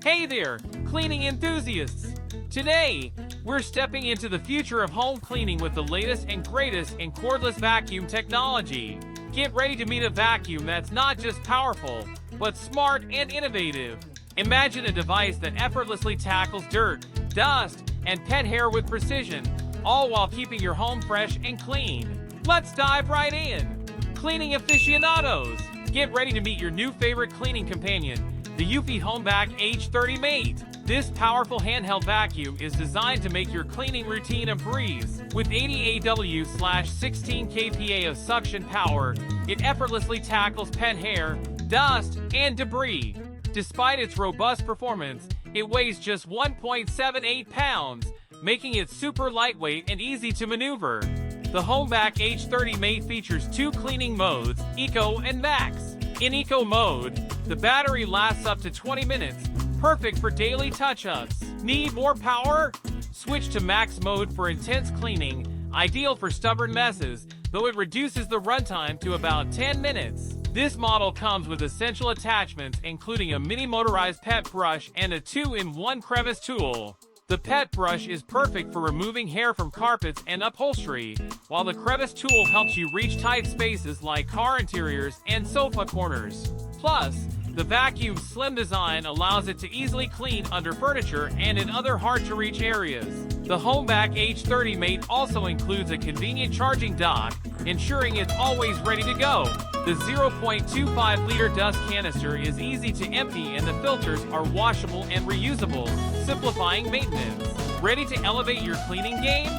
Hey there, cleaning enthusiasts! Today, we're stepping into the future of home cleaning with the latest and greatest in cordless vacuum technology. Get ready to meet a vacuum that's not just powerful, but smart and innovative. Imagine a device that effortlessly tackles dirt, dust, and pet hair with precision, all while keeping your home fresh and clean. Let's dive right in! Cleaning aficionados! Get ready to meet your new favorite cleaning companion, the HomeVac H30 Mate. This powerful handheld vacuum is designed to make your cleaning routine a breeze. With 80 AW/16 kPa of suction power, it effortlessly tackles pet hair, dust, and debris. Despite its robust performance, it weighs just 1.78 pounds, making it super lightweight and easy to maneuver. The HomeVac H30 Mate features two cleaning modes, Eco and Max. In Eco mode, the battery lasts up to 20 minutes, perfect for daily touch-ups. Need more power? Switch to Max mode for intense cleaning, ideal for stubborn messes, though it reduces the runtime to about 10 minutes. This model comes with essential attachments including a mini motorized pet brush and a 2-in-1 crevice tool. The pet brush is perfect for removing hair from carpets and upholstery, while the crevice tool helps you reach tight spaces like car interiors and sofa corners. Plus, the vacuum's slim design allows it to easily clean under furniture and in other hard-to-reach areas. The HomeVac H30 Mate also includes a convenient charging dock, ensuring it's always ready to go. The 0.25-liter dust canister is easy to empty and the filters are washable and reusable, simplifying maintenance. Ready to elevate your cleaning game?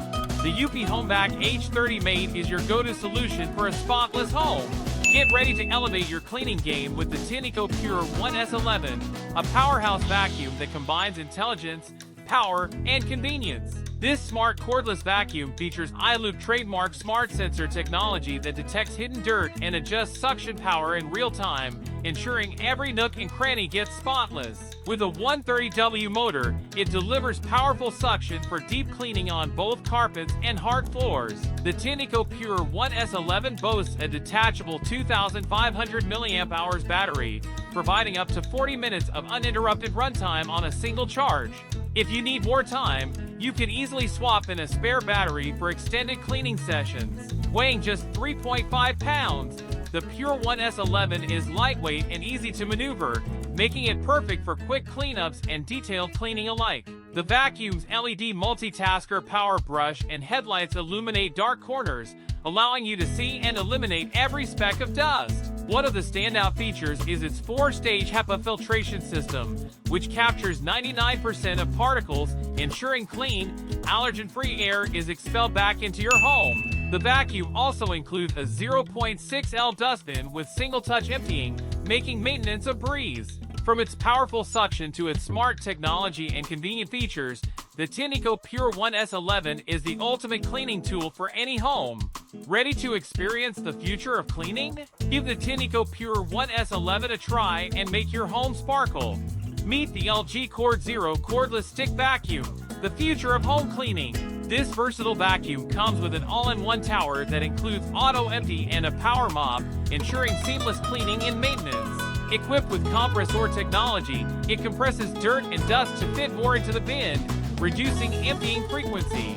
The HomeVac H30 Mate is your go-to solution for a spotless home. Get ready to elevate your cleaning game with the Tineco Pure ONE S11, a powerhouse vacuum that combines intelligence, power, and convenience. This smart cordless vacuum features iLoop trademark smart sensor technology that detects hidden dirt and adjusts suction power in real time, ensuring every nook and cranny gets spotless. With a 130W motor, it delivers powerful suction for deep cleaning on both carpets and hard floors. The Tineco Pure ONE S11 boasts a detachable 2,500 mAh battery, providing up to 40 minutes of uninterrupted runtime on a single charge. If you need more time, you can easily swap in a spare battery for extended cleaning sessions. Weighing just 3.5 pounds, the Pure ONE S11 is lightweight and easy to maneuver, making it perfect for quick cleanups and detailed cleaning alike. The vacuum's LED multitasker power brush and headlights illuminate dark corners, allowing you to see and eliminate every speck of dust. One of the standout features is its 4-stage HEPA filtration system, which captures 99% of particles, ensuring clean, allergen-free air is expelled back into your home. The vacuum also includes a 0.6L dustbin with single-touch emptying, making maintenance a breeze. From its powerful suction to its smart technology and convenient features, the Tineco Pure ONE S11 is the ultimate cleaning tool for any home. Ready to experience the future of cleaning? Give the Tineco Pure ONE S11 a try and make your home sparkle. Meet the LG CordZero Cordless Stick Vacuum, the future of home cleaning. This versatile vacuum comes with an all-in-one tower that includes auto-empty and a power mop, ensuring seamless cleaning and maintenance. Equipped with compressor technology, it compresses dirt and dust to fit more into the bin, reducing emptying frequency.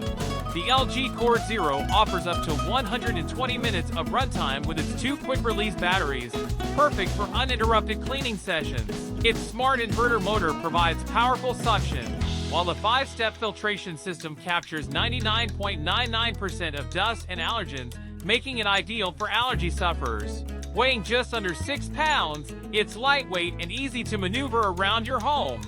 The LG CordZero offers up to 120 minutes of runtime with its two quick-release batteries, perfect for uninterrupted cleaning sessions. Its smart inverter motor provides powerful suction, while the 5-step filtration system captures 99.99% of dust and allergens, making it ideal for allergy sufferers. Weighing just under 6 pounds, it's lightweight and easy to maneuver around your home.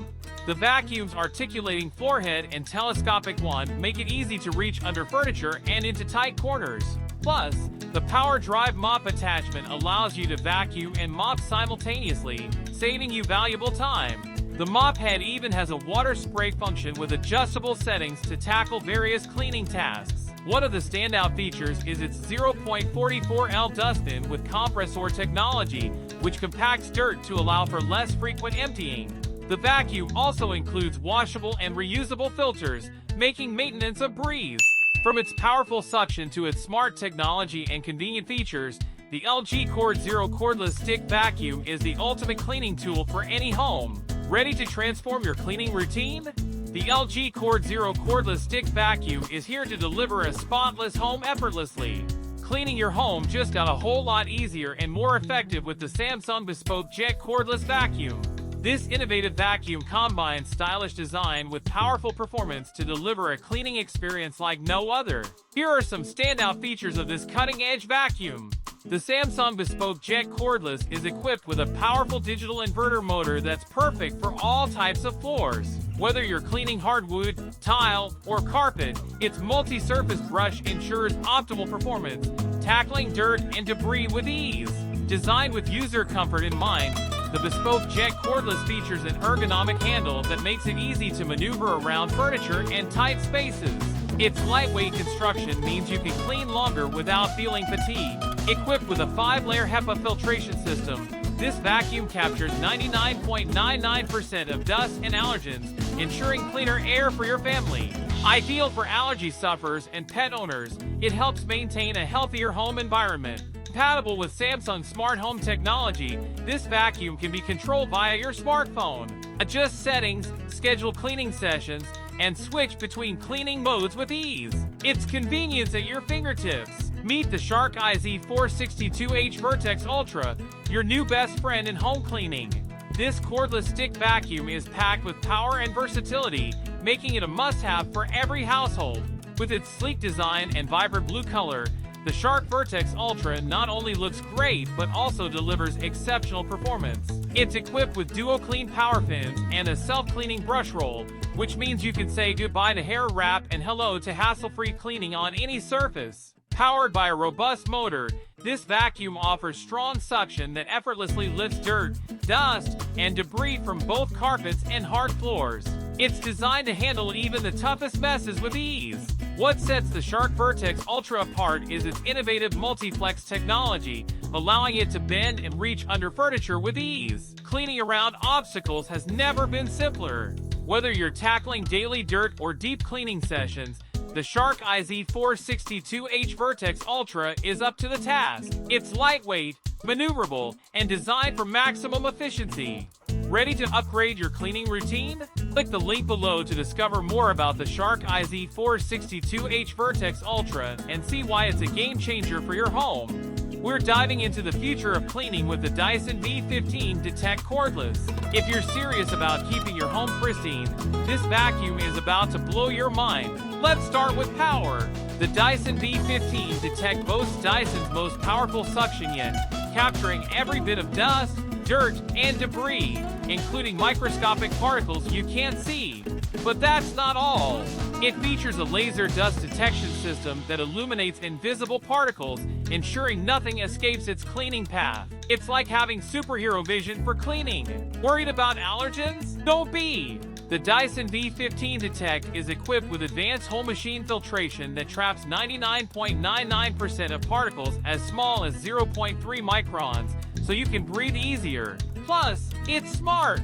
The vacuum's articulating forehead and telescopic wand make it easy to reach under furniture and into tight corners. Plus, the power drive mop attachment allows you to vacuum and mop simultaneously, saving you valuable time. The mop head even has a water spray function with adjustable settings to tackle various cleaning tasks. One of the standout features is its 0.44L dustbin with compressor technology, which compacts dirt to allow for less frequent emptying. The vacuum also includes washable and reusable filters, making maintenance a breeze. From its powerful suction to its smart technology and convenient features, the LG CordZero Cordless Stick Vacuum is the ultimate cleaning tool for any home. Ready to transform your cleaning routine? The LG CordZero Cordless Stick Vacuum is here to deliver a spotless home effortlessly. Cleaning your home just got a whole lot easier and more effective with the Samsung Bespoke Jet Cordless Vacuum. This innovative vacuum combines stylish design with powerful performance to deliver a cleaning experience like no other. Here are some standout features of this cutting-edge vacuum. The Samsung Bespoke Jet Cordless is equipped with a powerful digital inverter motor that's perfect for all types of floors. Whether you're cleaning hardwood, tile, or carpet, its multi-surface brush ensures optimal performance, tackling dirt and debris with ease. Designed with user comfort in mind, the Bespoke Jet Cordless features an ergonomic handle that makes it easy to maneuver around furniture and tight spaces. Its lightweight construction means you can clean longer without feeling fatigued. Equipped with a 5-layer HEPA filtration system, this vacuum captures 99.99% of dust and allergens, ensuring cleaner air for your family. Ideal for allergy sufferers and pet owners, it helps maintain a healthier home environment. Compatible with Samsung Smart Home technology, this vacuum can be controlled via your smartphone. Adjust settings, schedule cleaning sessions, and switch between cleaning modes with ease. It's convenience at your fingertips. Meet the Shark IZ462H Vertex Ultra, your new best friend in home cleaning. This cordless stick vacuum is packed with power and versatility, making it a must-have for every household. With its sleek design and vibrant blue color, the Shark Vertex Ultra not only looks great but also delivers exceptional performance. It's equipped with dual clean power fins and a self-cleaning brush roll, which means you can say goodbye to hair wrap and hello to hassle-free cleaning on any surface. Powered by a robust motor, this vacuum offers strong suction that effortlessly lifts dirt, dust, and debris from both carpets and hard floors. It's designed to handle even the toughest messes with ease. What sets the Shark Vertex Ultra apart is its innovative multi-flex technology, allowing it to bend and reach under furniture with ease. Cleaning around obstacles has never been simpler. Whether you're tackling daily dirt or deep cleaning sessions, the Shark IZ462H Vertex Ultra is up to the task. It's lightweight, maneuverable, and designed for maximum efficiency. Ready to upgrade your cleaning routine? Click the link below to discover more about the Shark IZ462H Vertex Ultra and see why it's a game changer for your home. We're diving into the future of cleaning with the Dyson V15 Detect Cordless. If you're serious about keeping your home pristine, this vacuum is about to blow your mind. Let's start with power. The Dyson V15 Detect boasts Dyson's most powerful suction yet, capturing every bit of dust, dirt, and debris, including microscopic particles you can't see. But that's not all. It features a laser dust detection system that illuminates invisible particles, ensuring nothing escapes its cleaning path. It's like having superhero vision for cleaning. Worried about allergens? Don't be! The Dyson V15 Detect is equipped with advanced whole machine filtration that traps 99.99% of particles as small as 0.3 microns, so you can breathe easier. Plus, it's smart!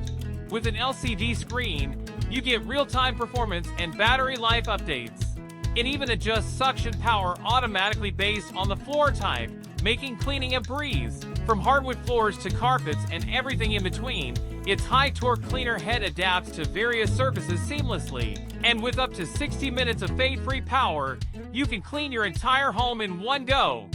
With an LCD screen, you get real-time performance and battery life updates. It even adjusts suction power automatically based on the floor type, making cleaning a breeze. From hardwood floors to carpets and everything in between, its high-torque cleaner head adapts to various surfaces seamlessly. And with up to 60 minutes of fade-free power, you can clean your entire home in one go.